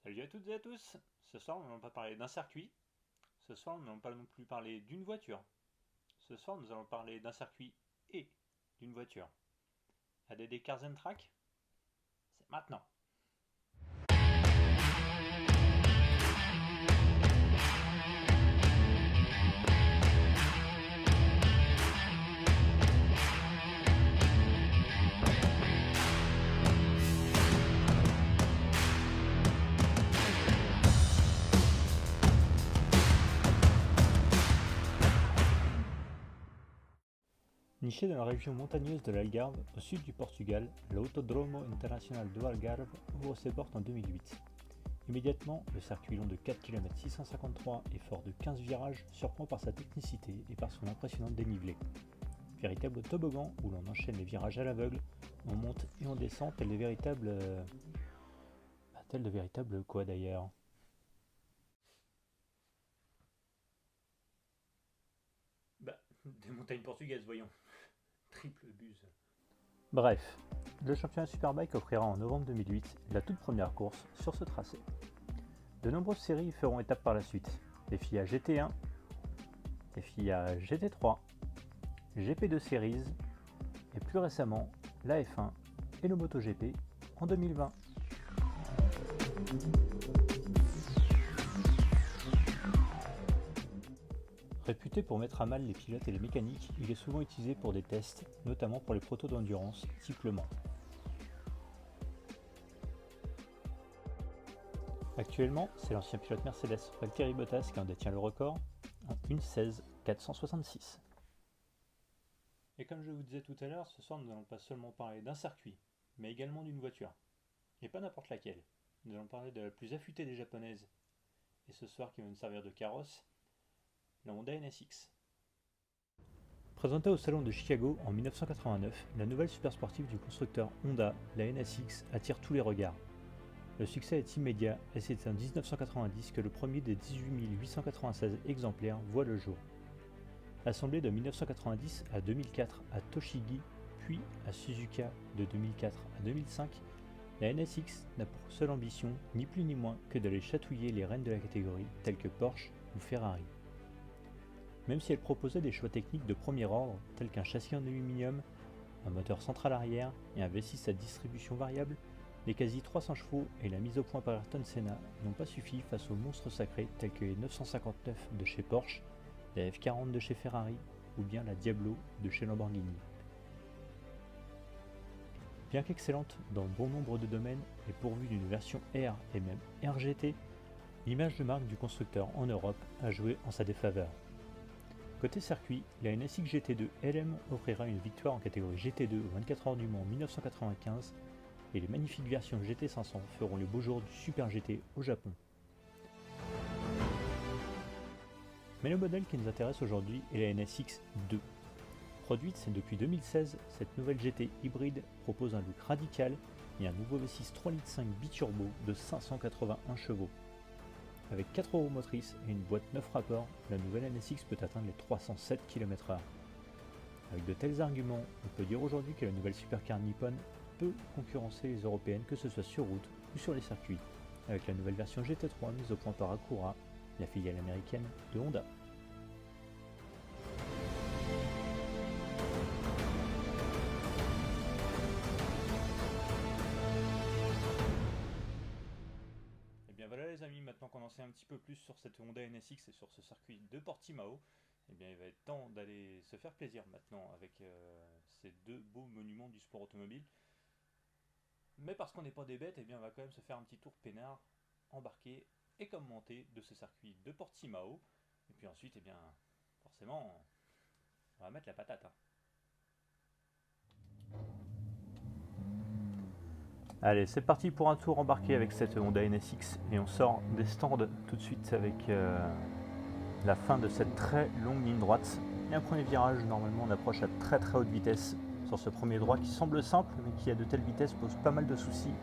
Salut à toutes et à tous. Ce soir, nous n'allons pas parler d'un circuit. Ce soir, nous n'allons pas non plus parler d'une voiture. Ce soir, nous allons parler d'un circuit et d'une voiture. ADD Cars and Track, c'est maintenant. Niché dans la région montagneuse de l'Algarve, au sud du Portugal, l'Autodromo Internacional do Algarve ouvre ses portes en 2008. Immédiatement, le circuit long de 4 km 653 et fort de 15 virages surprend par sa technicité et par son impressionnante dénivelé. Véritable toboggan où l'on enchaîne les virages à l'aveugle, on monte et on descend tel de véritables... tel de véritables quoi d'ailleurs. Des montagnes portugaises, voyons. Triple buse. Bref, le championnat Superbike offrira en novembre 2008 la toute première course sur ce tracé. De nombreuses séries feront étape par la suite. Les FIA GT1, les FIA GT3, GP2 Series et plus récemment la F1 et le MotoGP en 2020. Réputé pour mettre à mal les pilotes et les mécaniques, il est souvent utilisé pour des tests, notamment pour les protos d'endurance type Le Mans. Actuellement, c'est l'ancien pilote Mercedes Valtteri Bottas qui en détient le record en 1:16.466. Et comme je vous disais tout à l'heure, ce soir nous n'allons pas seulement parler d'un circuit, mais également d'une voiture. Et pas n'importe laquelle. Nous allons parler de la plus affûtée des japonaises, et ce soir qui va nous servir de carrosse, la Honda NSX. Présentée au salon de Chicago en 1989, la nouvelle supersportive du constructeur Honda, la NSX, attire tous les regards. Le succès est immédiat et c'est en 1990 que le premier des 18 896 exemplaires voit le jour. Assemblée de 1990 à 2004 à Tochigi, puis à Suzuka de 2004 à 2005, la NSX n'a pour seule ambition ni plus ni moins que d'aller chatouiller les reines de la catégorie telles que Porsche ou Ferrari. Même si elle proposait des choix techniques de premier ordre, tels qu'un châssis en aluminium, un moteur central arrière et un V6 à distribution variable, les quasi 300 chevaux et la mise au point par Ayrton Senna n'ont pas suffi face aux monstres sacrés tels que les 959 de chez Porsche, la F40 de chez Ferrari ou bien la Diablo de chez Lamborghini. Bien qu'excellente dans bon nombre de domaines et pourvue d'une version R et même RGT, l'image de marque du constructeur en Europe a joué en sa défaveur. Côté circuit, la NSX GT2 LM offrira une victoire en catégorie GT2 au 24 heures du Mans en 1995 et les magnifiques versions GT500 feront les beaux jours du Super GT au Japon. Mais le modèle qui nous intéresse aujourd'hui est la NSX 2. Produite depuis 2016, cette nouvelle GT hybride propose un look radical et un nouveau V6 3,5 litres biturbo de 581 chevaux. Avec 4 roues motrices et une boîte 9 rapports, la nouvelle NSX peut atteindre les 307 km/h. Avec de tels arguments, on peut dire aujourd'hui que la nouvelle supercar Nippon peut concurrencer les européennes que ce soit sur route ou sur les circuits, avec la nouvelle version GT3 mise au point par Acura, la filiale américaine de Honda. Et bien voilà les amis, maintenant qu'on en sait un petit peu plus sur cette Honda NSX et sur ce circuit de Portimao, eh bien il va être temps d'aller se faire plaisir maintenant avec ces deux beaux monuments du sport automobile. Mais parce qu'on n'est pas des bêtes, eh bien on va quand même se faire un petit tour peinard, embarqué et commenté de ce circuit de Portimao. Et puis ensuite, eh bien, forcément, on va mettre la patate. Allez, c'est parti pour un tour embarqué avec cette Honda NSX et on sort des stands tout de suite avec la fin de cette très longue ligne droite. Et un premier virage, normalement on approche à très très haute vitesse sur ce premier droit qui semble simple mais qui à de telles vitesses pose pas mal de soucis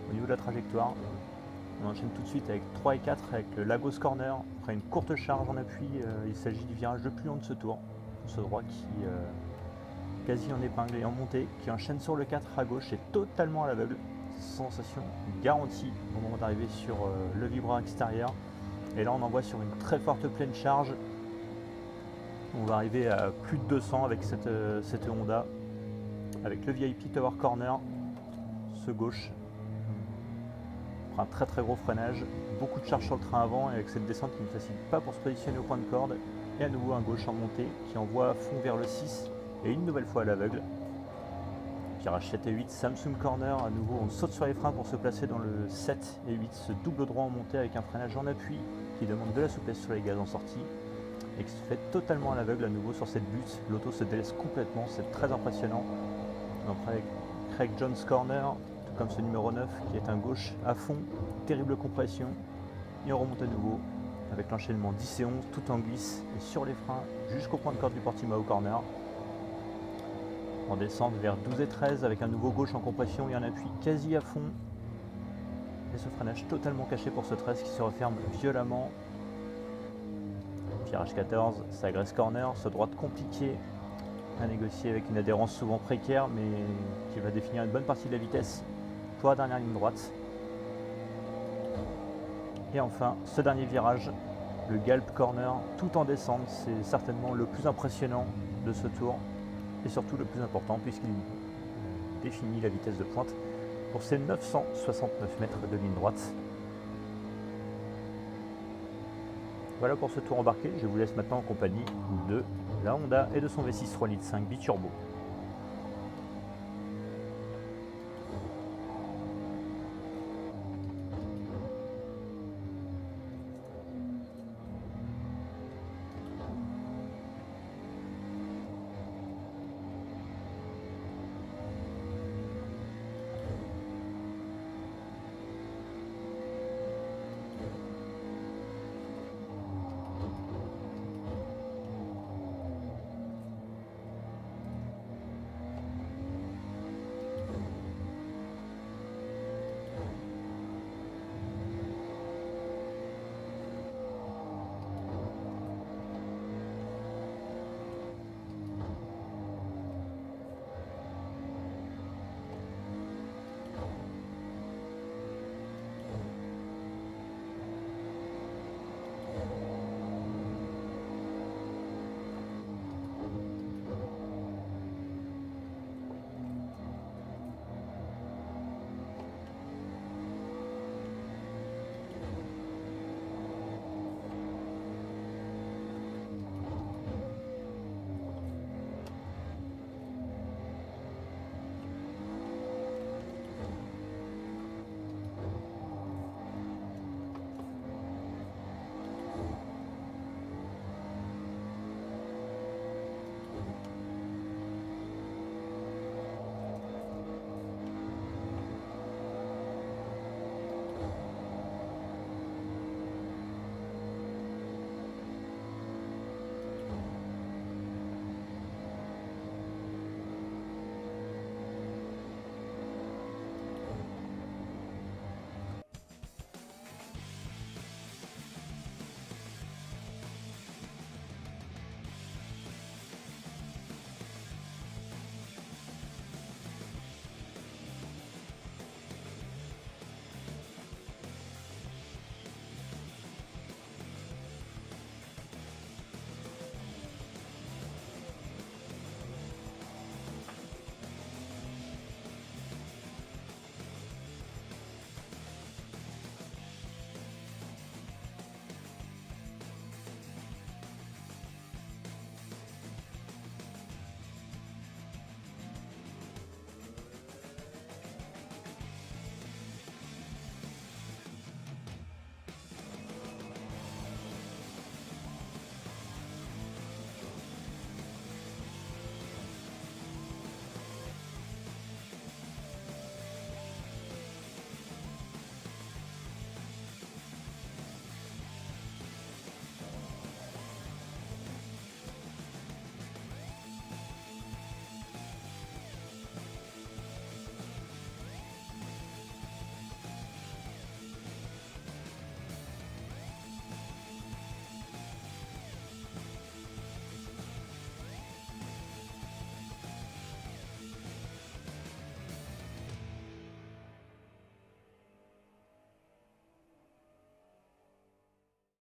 au niveau de la trajectoire. On enchaîne tout de suite avec 3 et 4 avec le Lagos Corner. Après une courte charge en appui, il s'agit du virage le plus long de ce tour. Ce droit qui quasi en épingle et en montée, qui enchaîne sur le 4 à gauche et totalement à l'aveugle. sensation garantie au moment d'arriver sur le vibreur extérieur. Et là on envoie sur une très forte pleine charge. On va arriver à plus de 200 avec cette Honda, avec le VIP Tower Corner, ce gauche. On prend un très très gros freinage, beaucoup de charge sur le train avant et avec cette descente qui ne facilite pas pour se positionner au point de corde. Et à nouveau un gauche en montée qui envoie à fond vers le 6 et une nouvelle fois à l'aveugle. Virage 7 et 8, Samsung Corner, à nouveau on saute sur les freins pour se placer dans le 7 et 8, ce double droit en montée avec un freinage en appui qui demande de la souplesse sur les gaz en sortie et qui se fait totalement à l'aveugle à nouveau sur cette butte. L'auto se délaisse complètement, c'est très impressionnant. Après Craig Jones Corner, tout comme ce numéro 9 qui est un gauche à fond, terrible compression, et on remonte à nouveau avec l'enchaînement 10 et 11 tout en glisse et sur les freins jusqu'au point de corde du Portimao Corner. On descend vers 12 et 13 avec un nouveau gauche en compression et un appui quasi à fond. Et ce freinage totalement caché pour ce 13 qui se referme violemment. Virage 14, ça agresse corner, ce droite compliqué à négocier avec une adhérence souvent précaire mais qui va définir une bonne partie de la vitesse pour la dernière ligne droite. Et enfin, ce dernier virage, le Galp Corner, tout en descente, c'est certainement le plus impressionnant de ce tour et surtout le plus important puisqu'il définit la vitesse de pointe pour ces 969 mètres de ligne droite. Voilà pour ce tour embarqué, je vous laisse maintenant en compagnie de la Honda et de son V6 3,5 litres biturbo.